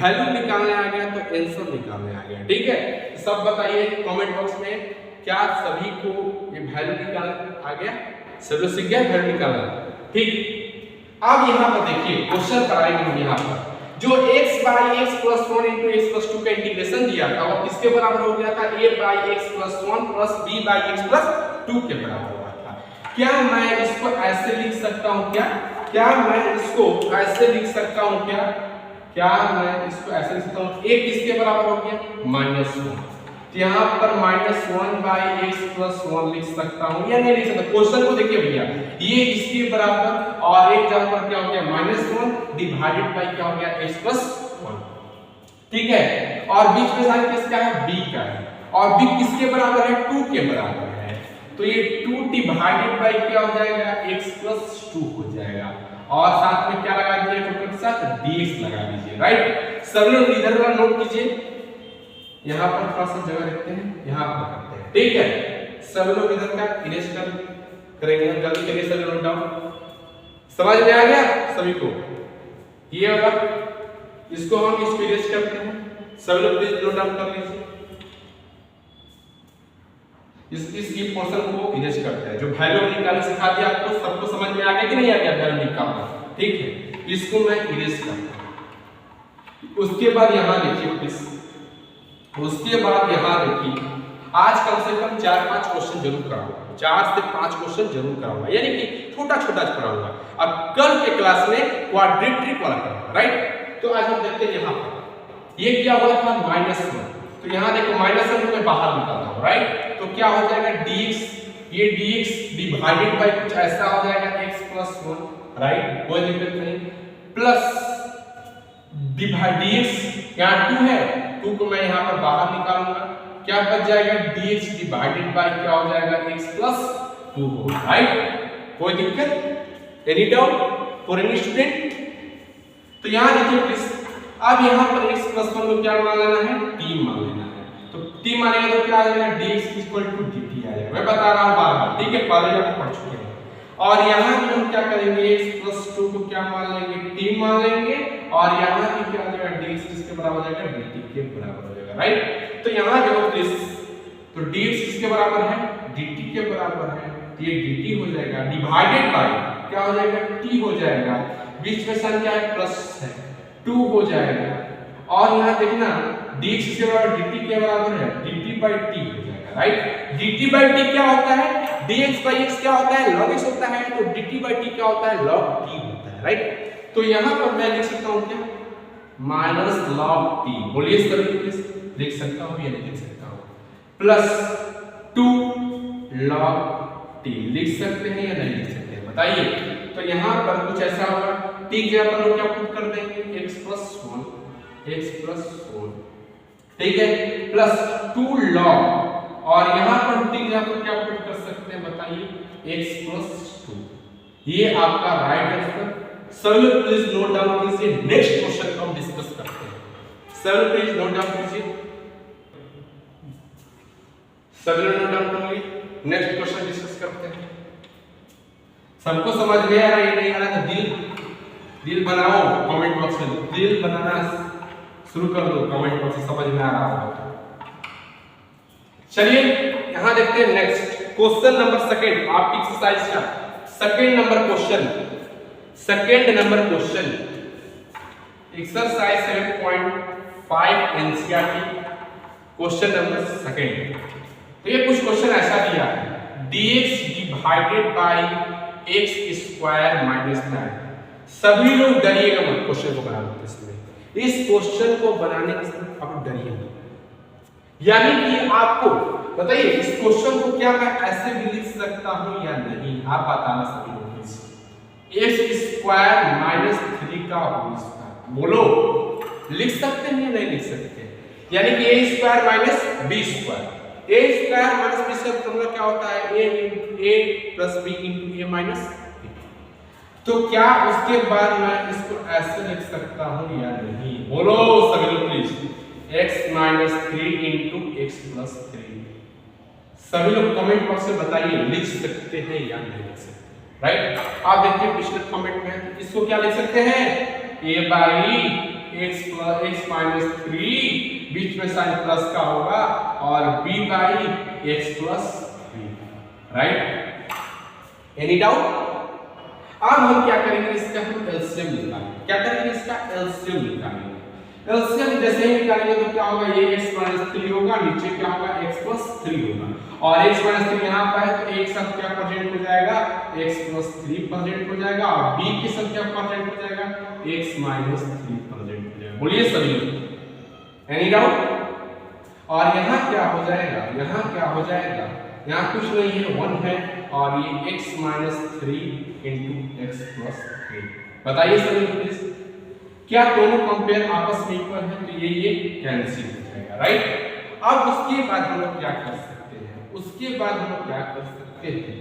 वैल्यू निकालने आ गया तो आंसर निकालने आ गया, ठीक है। सब बताइए कमेंट बॉक्स में, क्या सभी को ये वैल्यू निकालना आ गया, सब लोग सीख गए वैल्यू निकालना, ठीक। अब यहाँ पर देखिए क्वेश्चन करेंगे हम, यहाँ पर जो x by x plus 1 into x plus 2 का इंटीग्रेशन दिया था वो किसके बराबर हो गया था, a by x plus 1 plus b by x plus 2 के बराबर हुआ था। क्या मैं इसको ऐसे लिख सकता हूँ, क्या मैं इसको ऐसे लिख सकता हूँ, क्या मैं इसको ऐसे लिख सकता हूँ, a किसके बराबर हो गया, -1, तो यहाँ पर -1 बाई x प्लस 1 लिख सकता हूँ या नहीं लिख सकता। क्वेश्चन को देखिए भैया, ये इसके बराबर और एक जगह पर क्या हो गया, -1 डिवाइडेड बाई क्या हो गया, x प्लस 1, ठीक है। और बीच में साइन किसका है, b का है, और b किसके बराबर है, 2 के बराबर है, तो ये 2 डिवाइडेड बाई क्या हो जाएगा, x प्लस 2 हो जाएगा, और साथ में क्या लगा दीजिए, टोटल के साथ dx लगा दीजिए, राइट। सब लोग इधर वाला नोट कीजिए, यहाँ पर थोड़ा सा जगह रखते हैं, यहाँ पर करते हैं, ठीक है। सब लोग इधर का इरेज करेंगे, जल्दी करिए, सब लोग नोट डाउन। समझ में आ गया सभी को, ये वाला, इसको हम इस पे इरेज करते हैं। सब लोग प्लीज नोट डाउन कर लीजिए। इस ये पोर्शन को इरेज करते हैं। जो वैल्यू निकालना सिखा दिया आपको, सबको समझ में आ गया कि नहीं आ गया वैल्यू निकालना? ठीक है, इसको मैं इरेज करता हूं। उसके बाद यहां देखिए प्लीज, उसके बाद यहां देखिए, आज कम से कम 4-5 क्वेश्चन जरूर कराऊंगा, 4 से 5 क्वेश्चन जरूर कराऊंगा, यानी कि छोटा छोटा कराऊंगा। अब कल के क्लास में क्वाड्रेटिक वाला कराऊंगा, राइट? तो आज हम देखते हैं यहाँ पर ये क्या हुआ था, -1। तो यहाँ देखो -1 को मैं बाहर निकालता हूँ, राइट? तो क्या हो जाएगा dx, ये dx डिवाइडेड बाय कुछ ऐसा हो जाएगा x + 1, राइट? कोई दिक्कत नहीं, प्लस डिवाइड dx यहाँ 2 है, 2 को मैं यहाँ पर बाहर निकालूंगा, क्या बच जाएगा dx डिवाइडेड बाय क्या हो जाएगा x + 2 हो, राइट? कोई दिक्कत? Any doubt for any student? तो यहाँ देखिए प्लीज, अब यहाँ पर x + 1 को क्या मान लेना है, t मान लेना है। तो t मानेगा तो क्या आ जाएगा, dx = dt आ जाएगा। मैं बता रहा हूँ बार-बार, ठीक है, पहले आप पढ़ चुके हैं। और यहाँ भी हम क्या करेंगे, x + 2 को क्या मान लेंगे, t मान लेंगे, और यहाँ भी क्या हो जाएगा, dx किसके बराबर हो जाएगा, dt के बराबर हो जाएगा, राइट? तो यहाँ देखो प्लीज, तो dx किसके बराबर है, dt के बराबर है, तो ये dt हो जाएगा डिवाइडेड बाय क्या हो जाएगा, t हो जाएगा, बीच में साइन क्या है, प्लस है, 2 हो जाएगा। और यहाँ देखना dx किसके बराबर, dt के बराबर है, dt/t हो जाएगा, राइट? dt/t क्या होता है, dx/x क्या होता है, log x होता है, तो dt/t क्या होता है, log t होता है, राइट? तो यहाँ पर मैं लिख सकता हूँ क्या, -log t, बोलिए सर प्लीज, लिख सकता हूँ या नहीं लिख सकता हूँ, प्लस 2 log t, लिख सकते हैं या नहीं लिख सकते हैं, बताइए? तो यहाँ पर कुछ ऐसा होगा, t की जगह पर क्या पुट कर देंगे, x + 1, ठीक है, प्लस 2 log, और यहाँ पर t की जगह पर क्या पुट कर सकते हैं, बताइए, x + 2। ये आपका राइट आंसर। सभी प्लीज नोट डाउन कीजिए, नेक्स्ट क्वेश्चन को हम डिस्कस करते हैं। सभी प्लीज नोट डाउन कीजिए, सभी नोट डाउन कर लीजिए, नेक्स्ट क्वेश्चन डिस्कस करते हैं। सबको समझ में आ रहा है, नहीं आ रहा तो दिल बनाओ, कमेंट बॉक्स में दिल बनाना शुरू कर दो, कमेंट बॉक्स में समझ में आ रहा होगा। चलिए यहां देखते हैं नेक्स्ट क्वेश्चन नंबर 2 आपकी एक्सरसाइज का second number question, exercise 7.5 NCERT question number 2। तो ये कुछ क्वेश्चन ऐसा दिया है, dx डिवाइडेड बाय x² - 9। सभी लोग डरिएगा मत क्वेश्चन को बनाने में, इस क्वेश्चन को बनाने के समय आप डरिए मत, यानी कि आपको बताइए इस क्वेश्चन को क्या मैं ऐसे भी लिख सकता हूं या नहीं, आप बताना सभी लोग प्लीज। x² - 3 का होल स्क्वायर, बोलो लिख सकते हैं या नहीं लिख सकते, यानी कि a² - b², a² - b² formula क्या होता है, a + b * a - b। तो क्या उसके बाद मैं इसको ऐसे लिख सकता हूं या नहीं, बोलो सभी लोग प्लीज, x - 3 * x + 3। सभी लोग कमेंट बॉक्स में बताइए लिख सकते हैं या नहीं लिख सकते, राइट? आप देखिए पिछले कमेंट में, इसको क्या लिख सकते हैं, a/x - 3, बीच में साइन प्लस का होगा, और b/x + 3, राइट? Any doubt? अब हम क्या करेंगे, इसका हम एलसीएम निकालेंगे। क्या करेंगे, इसका एलसीएम निकालेंगे। एलसीएम जैसे ही निकालेंगे तो क्या होगा, ये x - 3 होगा, नीचे क्या होगा, x + 3 होगा, और x - 3 यहाँ पर है तो एक साथ क्या प्रेजेंट हो जाएगा, x + 3 प्रेजेंट हो जाएगा, और b की संख्या प्रेजेंट हो जाएगा, x - 3 प्रेजेंट हो जाएगा। बोलिए सभी लोग, एनी डाउट? और यहाँ क्या हो जाएगा, यहाँ क्या हो जाएगा, यहाँ कुछ नहीं है, 1 है, और ये x - 3 * x + 3। बताइए सभी प्लीज, क्या दोनों कंपेयर आपस में इक्वल है, तो ये कैंसिल हो जाएगा, राइट? अब उसके बाद हम लोग क्या कर सकते हैं, उसके बाद हम लोग क्या कर सकते हैं,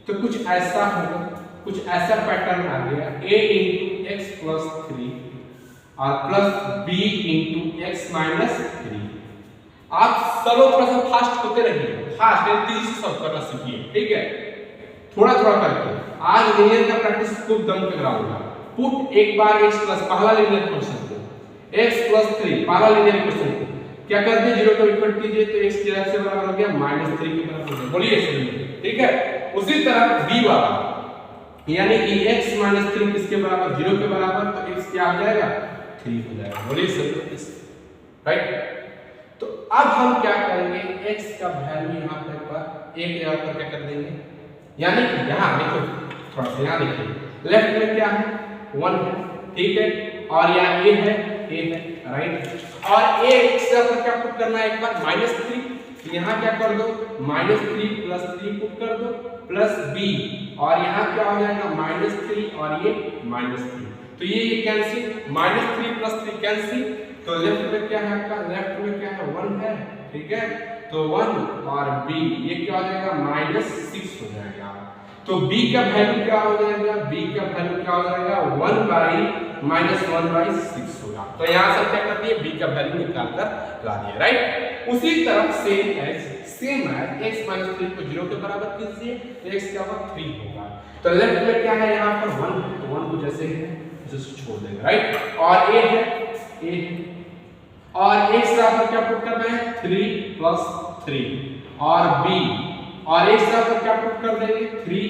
तो कुछ ऐसा होगा, कुछ ऐसा पैटर्न आ गया, a * x + 3 और प्लस b * x - 3। आप सब थोड़ा सा फास्ट होते रहिए, फास्ट तेजी से सब करना सीखिए, ठीक है? थोड़ा थोड़ा करके आज लिनियर का प्रैक्टिस खूब दम पे कराऊंगा, पुट एक बार x प्लस पहला लीनियर क्वेश्चन को x प्लस 3 पहला लीनियर क्वेश्चन को क्या कर दिए 0 को इक्वल कीजिए तो x की से बराबर हो गया -3 के बराबर हो गया। बोलिए सही, ठीक है। उसी तरह b वाला यानी कि x -3 किसके बराबर 0 के बराबर, तो x क्या हो जाएगा 3 हो जाएगा। बोलिए सही, राइट। तो अब हम क्या करेंगे x का वैल्यू यहां पर एक जगह पर क्या कर देंगे, यानी कि यहां देखो थोड़ा सा यहां देखिए लेफ्ट में क्या है 1 है, ठीक है, और यहाँ a है राइट, और a x पर क्या पुट करना है एक बार -3, तो यहाँ क्या कर दो -3 + 3 पुट कर दो प्लस b, और यहाँ क्या हो जाएगा -3 और ये -3, तो ये कैंसिल -3 + 3 कैंसिल, तो लेफ्ट में क्या है आपका, लेफ्ट में क्या है 1 है, ठीक है, तो 1 और b ये क्या हो जाएगा -6 हो जाएगा। तो b का वैल्यू क्या हो जाएगा, b का वैल्यू क्या हो जाएगा 1/(-1/6) होगा। तो यहां से क्या कर दिए b का वैल्यू निकाल कर ला दिए, राइट। उसी तरह सेम एज x -3 को 0 के बराबर कीजिए तो x क्या होगा 3 होगा। तो लेफ्ट में क्या है यहां पर 1, तो 1 को जैसे है जस्ट छोड़ देंगे, राइट, और a है और x पर क्या पुट करना है 3 + 3 और b, और x पर क्या पुट कर देंगे 3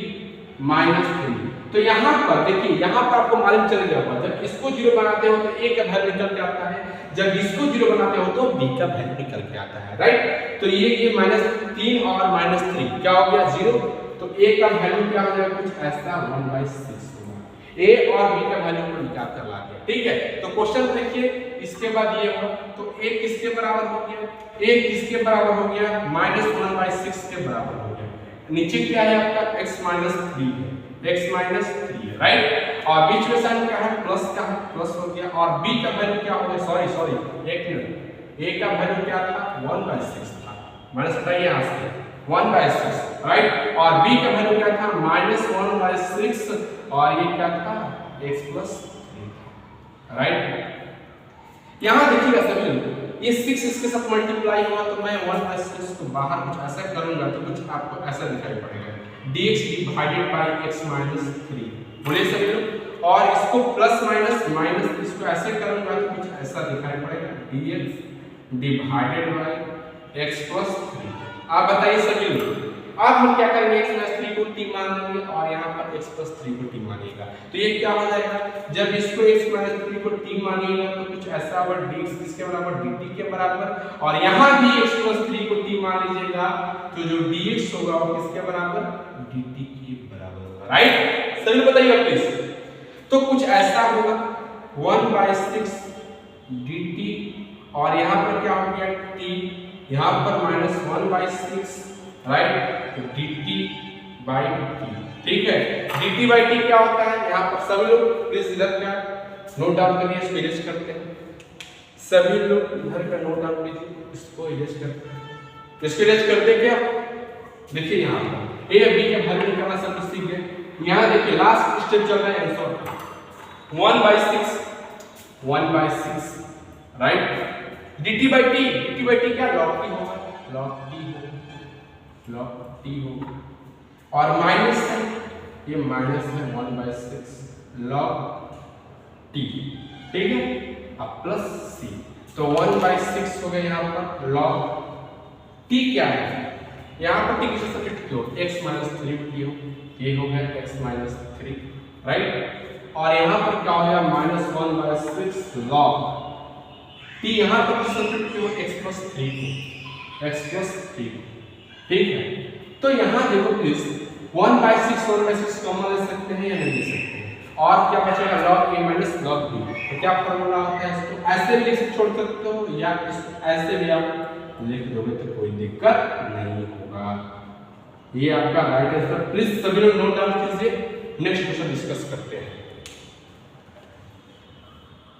-3। तो यहाँ पर देखिए, यहाँ पर आपको मालूम चल गया होगा जब इसको 0 बनाते हो तो a का वैल्यू निकल के आता है, जब इसको 0 बनाते हो तो b का वैल्यू निकल के आता है, राइट। तो ये -3 और -3 क्या हो गया 0, तो a का वैल्यू क्या हो जाएगा कुछ ऐसा 1/6 होगा। a और b का वैल्यू को निकाल कर ला दिया, ठीक है। तो क्वेश्चन देखिए इसके बाद ये हो तो a किसके बराबर हो गया, a किसके बराबर हो गया -1/6 के बराबर हो गया। नीचे क्या है आपका x -3 है, x -3 है, राइट, और बीच में साइन क्या है प्लस का है, प्लस हो गया, और b का वैल्यू क्या हो गया, सॉरी एक मिनट, a का वैल्यू क्या था 1/6 था, माइनस हटाइए यहां से 1/6, राइट, और b का वैल्यू क्या था -1/6, और ये क्या था x + 3 था, राइट। यहां देखिएगा सभी लोग ये 6 इसके साथ मल्टीप्लाई हुआ तो मैं 1/6 को बाहर कुछ ऐसा करूंगा तो कुछ आपको ऐसा दिखाई पड़ेगा dx / x - 3। बोलिए सभी लोग, और इसको प्लस माइनस इसको ऐसे करूंगा तो कुछ ऐसा दिखाई पड़ेगा dx / x + 3। आप बताइए सभी लोग, अब हम क्या करेंगे x - 3 को t मान लेंगे और यहाँ पर x + 3 को t मानिएगा, तो ये क्या हो जाएगा जब इसको x - 3 को t मानिएगा तो कुछ ऐसा होगा dx किसके बराबर dt के बराबर, और यहाँ भी x + 3 को t मान लीजिएगा तो जो dx होगा वो किसके बराबर dt के बराबर होगा, राइट। सभी बताइए प्लीज, तो कुछ ऐसा होगा 1/6 dt, और यहाँ पर क्या हो गया t, यहाँ पर -1/6, राइट, तो dt/t, ठीक है। dt/t क्या होता है, यहाँ पर सभी लोग प्लीज इधर का नोट डाउन करिए, इसको इरेज करते हैं, सभी लोग इधर का नोट डाउन कीजिए, इसको इरेज करते हैं, इसको इरेज करते क्या देखिए यहाँ पर a b के वैल्यू निकालना सब कुछ सीख गए। यहाँ देखिए लास्ट स्टेप चल रहा है आंसर 1/6, राइट, dt/t क्या log t होगा, log t होगा, और माइनस है, ये माइनस है 1/6 log t, ठीक है, अब प्लस c, तो 1/6 हो गया यहाँ पर log t क्या है, यहाँ पर t किसे सब्स्टिट्यूट किया x - 3t हो, ये हो गया x - 3, राइट, और यहाँ पर क्या हो गया -1/6 log t, यहाँ पर सब्स्टिट्यूट किया x + 3 को, x + 3, ठीक है। तो यहाँ देखो प्लीज 1/6 कॉमन ले सकते हैं या नहीं ले सकते हैं, और क्या बचेगा log a - log b, तो क्या फॉर्मूला होता है, इसको ऐसे भी लिख छोड़ सकते हो या इसको ऐसे भी आप लिख दोगे तो कोई दिक्कत नहीं होगा। ये आपका राइट आंसर, प्लीज सभी लोग नोट डाउन कीजिए, नेक्स्ट क्वेश्चन डिस्कस करते हैं।